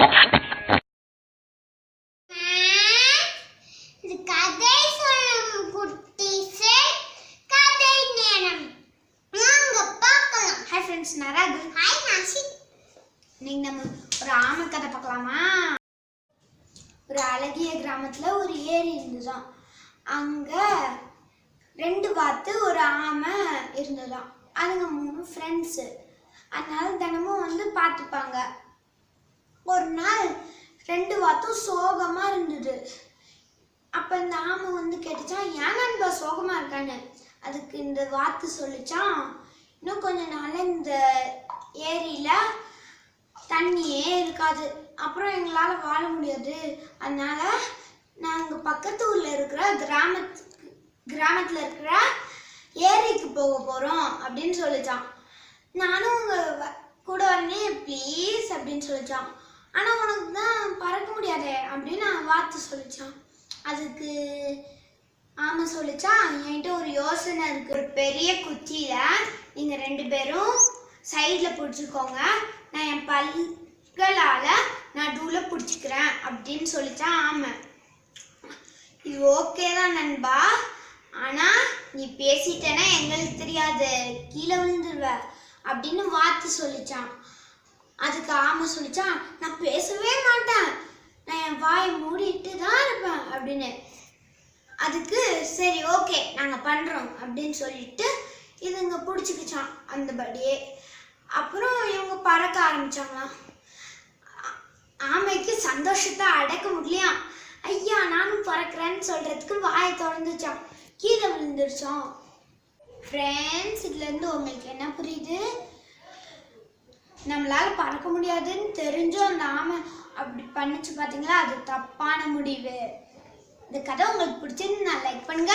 ஒரு ஆமை கதை பார்க்கலாமா? ஒரு அழகிய கிராமத்துல ஒரு ஏரி இருந்துதான். அங்க 2 வாத்து ஒரு ஆமை இருந்ததாம். அதுங்க 3 ஃப்ரெண்ட்ஸு. அதனால தினமும் வந்து பார்த்துப்பாங்க. ஒரு நாள் 2 வாத்தும் சோகமா இருந்தது. அப்ப இந்த ஆமை வந்து கேட்டுச்சான், ஏன் நண்பா சோகமா இருக்கான்னு. அதுக்கு இந்த வாத்து சொல்லிச்சான், இன்னும் கொஞ்ச நாள் இந்த ஏரியில தண்ணியே இருக்காது, அப்புறம் எங்களால வாழ முடியாது. அதனால நாங்க பக்கத்து ஊர்ல இருக்கிற கிராமத்துல இருக்கிற ஏரிக்கு போக போறோம் அப்படின்னு சொல்லிச்சான். நானும் உங்க கூட வரனே ப்ளீஸ் அப்படின்னு சொல்லிச்சான். ஆனா உனக்கு தான் பறக்க முடியாதே அப்படின்னு வாத்து சொல்லிச்சான். அதுக்கு ஆமா சொல்லிச்சான், என்கிட்ட ஒரு யோசனை இருக்கு. ஒரு பெரிய குச்சியில நீங்க 2 பேரும் சைட்ல பிடிச்சிக்கோங்க, நான் என் பல்களால நடுவுல பிடிச்சிக்கிறேன் அப்படின்னு சொல்லிச்சான் ஆமை. இது ஓகே தான் நண்பா, ஆனா நீ பேசிட்டேன்னா எங்களுக்கு தெரியாது, கீழே விழுந்துருவ அப்படின்னு வாத்து சொல்லிச்சான். அதுக்கு ஆமை சொல்லிச்சான், நான் பேசவே மாட்டேன், நான் என் வாயை மூடிட்டு தான் இருப்பேன் அப்படின்னு. அதுக்கு சரி ஓகே நாங்க பண்றோம் அப்படின்னு சொல்லிட்டு இதுங்க பிடிச்சிக்கிச்சான் அந்தபடியே. அப்புறம் இவங்க பறக்க ஆரம்பிச்சாங்களாம். ஆமைக்கு சந்தோஷத்தை அடக்க முடியலையா. ஐயா நானும் பறக்கிறேன்னு சொல்றதுக்கு வாயை திறந்துச்சான், கீழே விழுந்துருச்சோம். ஃப்ரெண்ட்ஸ், இதுல இருந்து உங்களுக்கு என்ன புரியுது? நம்மளால பறக்க முடியாதுன்னு தெரிஞ்சும் அந்த ஆமை அப்படி பண்ணிச்சு பாத்தீங்களா, அது தப்பான முடிவு. இந்த கதை உங்களுக்கு பிடிச்சிருந்து நான் லைக் பண்ணுங்க.